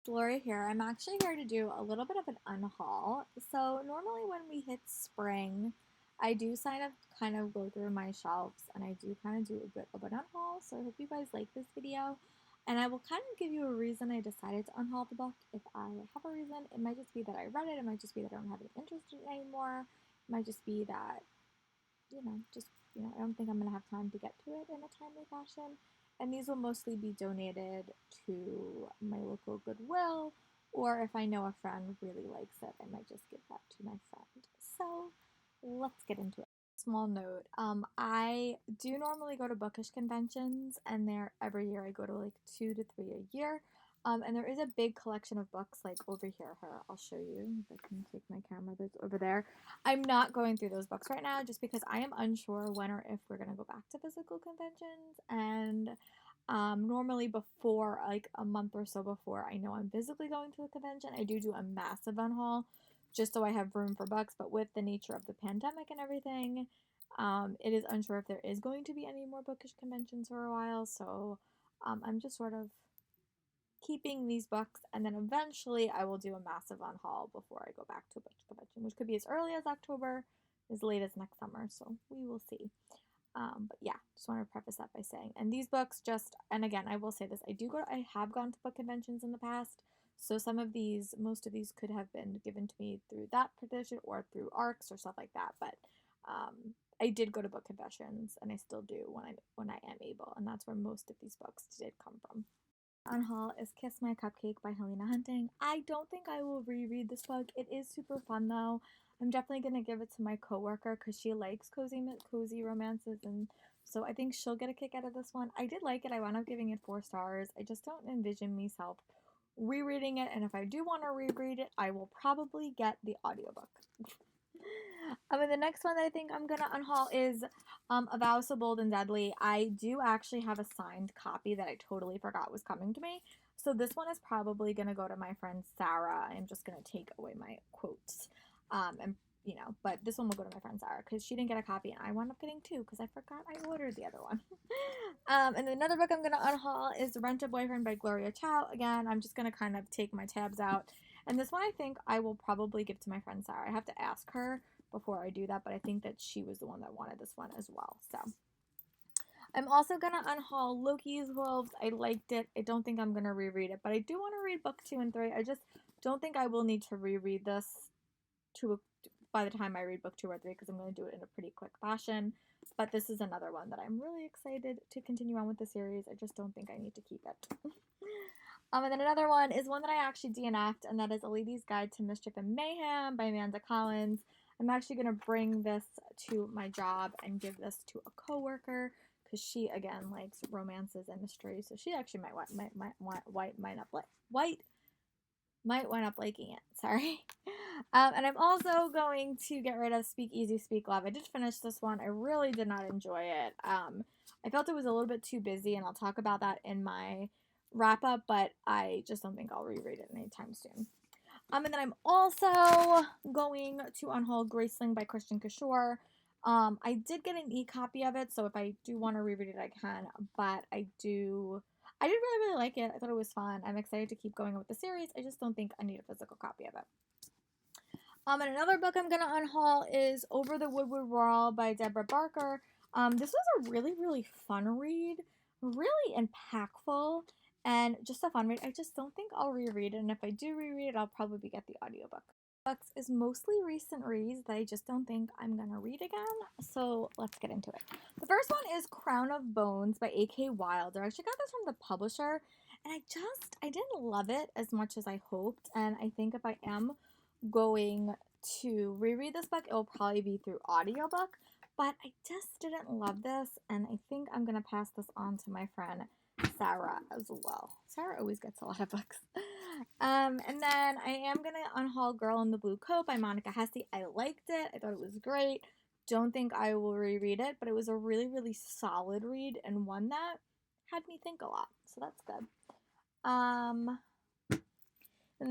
Lori here. I'm actually here to do a little bit of an unhaul. So normally when we hit spring, I do kind of go through my shelves and I do kind of do a bit of an unhaul. So I hope you guys like this video. And I will kind of give you a reason I decided to unhaul the book. If I have a reason, it might just be that I read it. It might just be that I don't have any interest in it anymore. It might just be that I don't think I'm going to have time to get to it in a timely fashion. And these will mostly be donated to my local Goodwill, or if I know a friend really likes it, I might just give that to my friend. So let's get into it. Small note, I do normally go to bookish conventions, and there every year I go to like 2 to 3 a year. And there is a big collection of books like over here. Here, I'll show you. If I can take my camera that's over there. I'm not going through those books right now just because I am unsure when or if we're going to go back to physical conventions. And normally before, like a month or so before I know I'm physically going to a convention, I do a massive unhaul just so I have room for books. But with the nature of the pandemic and everything, it is unsure if there is going to be any more bookish conventions for a while. So I'm just sort of keeping these books, and then eventually I will do a massive unhaul before I go back to a book convention, which could be as early as October, as late as next summer. So we will see. But yeah, just want to preface that by saying, and these books and again, I will say this: I have gone to book conventions in the past, so most of these could have been given to me through that petition or through ARCs or stuff like that. But I did go to book conventions, and I still do when I am able, and that's where most of these books did come from. Unhaul is Kiss My Cupcake by Helena Hunting. I don't think I will reread this book. It is super fun though. I'm definitely gonna give it to my coworker because she likes cozy romances, and so I think she'll get a kick out of this one. I did like it. I wound up giving it 4 stars. I just don't envision myself rereading it, and if I do want to reread it, I will probably get the audiobook. And the next one that I think I'm gonna unhaul is A Vow So Bold and Deadly. I do actually have a signed copy that I totally forgot was coming to me. So this one is probably gonna go to my friend Sarah. I'm just gonna take away my quotes. And but this one will go to my friend Sarah because she didn't get a copy and I wound up getting two because I forgot I ordered the other one. And another book I'm gonna unhaul is Rent a Boyfriend by Gloria Chow. Again, I'm just gonna kind of take my tabs out. And this one I think I will probably give to my friend Sarah. I have to ask her before I do that, but I think that she was the one that wanted this one as well. So I'm also gonna unhaul Loki's Wolves. I liked it. I don't think I'm gonna reread it, but I do want to read book 2 and 3. I just don't think I will need to reread this by the time I read book 2 or 3 because I'm going to do it in a pretty quick fashion. But this is another one that I'm really excited to continue on with the series. I just don't think I need to keep it. And then another one is one that I actually DNF'd, and that is A Lady's Guide to Mischief and Mayhem by Amanda Collins. I'm actually going to bring this to my job and give this to a coworker because she, again, likes romances and mysteries. So she actually might wind up liking it. Sorry. And I'm also going to get rid of Speak Easy, Speak Love. I did finish this one. I really did not enjoy it. I felt it was a little bit too busy, and I'll talk about that in my wrap up, but I just don't think I'll reread it anytime soon. And then I'm also going to unhaul Graceling by Christian Kishore. I did get an e-copy of it, so if I do want to reread it, I can, but I did really, really like it. I thought it was fun. I'm excited to keep going with the series. I just don't think I need a physical copy of it. And another book I'm going to unhaul is Over the Woodward Wall by Deborah Barker. This was a really, really fun read, really impactful, and just a fun read. I just don't think I'll reread it, and if I do reread it, I'll probably get the audiobook. Books is mostly recent reads that I just don't think I'm going to read again, so let's get into it. The first one is Crown of Bones by A.K. Wilder. I actually got this from the publisher, and I didn't love it as much as I hoped, and I think if I am going to reread this book, it will probably be through audiobook, but I just didn't love this, and I think I'm going to pass this on to my friend Sarah as well. Sarah always gets a lot of books. And then I am going to unhaul Girl in the Blue Coat by Monica Hesse. I liked it. I thought it was great. Don't think I will reread it, but it was a really, really solid read and one that had me think a lot. So that's good. And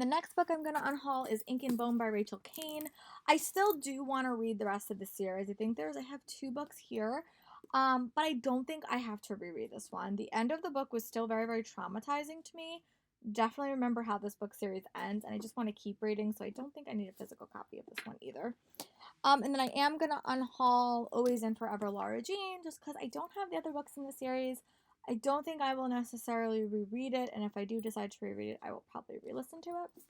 the next book I'm going to unhaul is Ink and Bone by Rachel Kane. I still do want to read the rest of the series. I have 2 books here, but I don't think I have to reread this one. The end of the book was still very, very traumatizing to me, Definitely remember how this book series ends, and I just want to keep reading, so I don't think I need a physical copy of this one either. And then I am going to unhaul Always and Forever Laura Jean just because I don't have the other books in the series. I don't think I will necessarily reread it, and if I do decide to reread it, I will probably re-listen to it.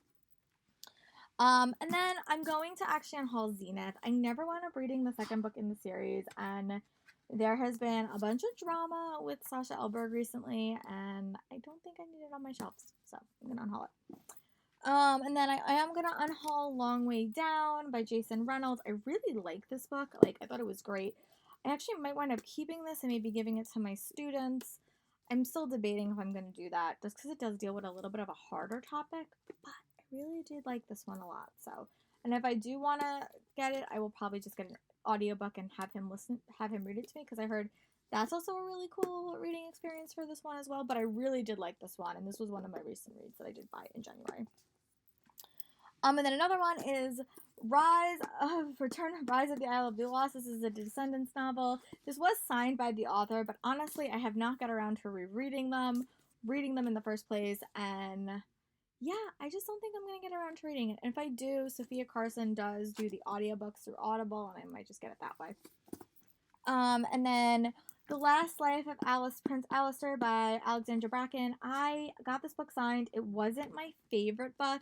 And then I'm going to actually unhaul Zenith. I never wound up reading the second book in the series, and there has been a bunch of drama with Sasha Elberg recently, and I don't think I need it on my shelves, so I'm going to unhaul it. And then I am gonna unhaul Long Way Down by Jason Reynolds. I really like this book. Like, I thought it was great. I actually might wind up keeping this and maybe giving it to my students. I'm still debating if I'm gonna do that, just because it does deal with a little bit of a harder topic. But I really did like this one a lot. So, and if I do want to get it, I will probably just get an audiobook and have him read it to me, because I heard that's also a really cool reading experience for this one as well. But I really did like this one, and this was one of my recent reads that I did buy in January. And then another one is Rise of the Isle of the Lost. This is a Descendants novel. This was signed by the author, but honestly, I have not got around to reading them in the first place, and yeah, I just don't think I'm going to get around to reading it. And if I do, Sophia Carson does do the audiobooks through Audible, and I might just get it that way. And then The Last Life of Prince Alistair by Alexandra Bracken. I got this book signed. It wasn't my favorite book.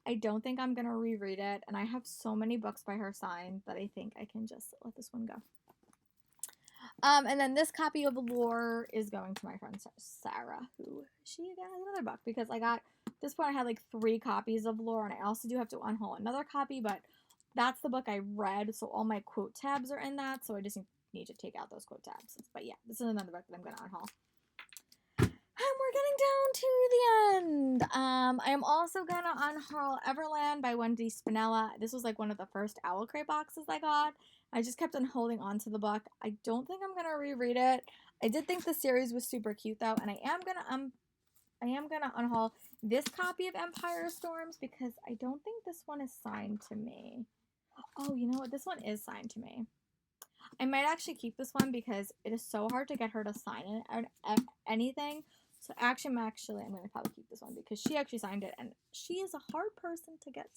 I don't think I'm going to reread it, and I have so many books by her signed that I think I can just let this one go. And then this copy of Lore is going to my friend Sarah, who she again has another book, because I got, at this point I had like 3 copies of Lore, and I also do have to unhaul another copy, but that's the book I read, so all my quote tabs are in that, so I just need to take out those quote tabs. But yeah, this is another book that I'm going to unhaul. And we're getting down to the end. I am also going to unhaul Everland by Wendy Spinella. This was like one of the first Owl Crate boxes I got. I just kept on holding on to the book. I don't think I'm going to reread it. I did think the series was super cute though, and I am going to unhaul this copy of Empire Storms because I don't think this one is signed to me. Oh, you know what? This one is signed to me. I might actually keep this one because it is so hard to get her to sign anything. So actually, I'm going to probably keep this one because she actually signed it, and she is a hard person to get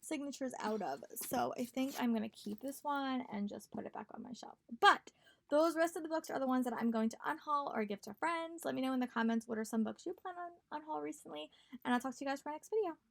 signatures out of. So I think I'm going to keep this one and just put it back on my shelf. But those rest of the books are the ones that I'm going to unhaul or give to friends. Let me know in the comments what are some books you plan on unhaul recently, and I'll talk to you guys for my next video. Bye.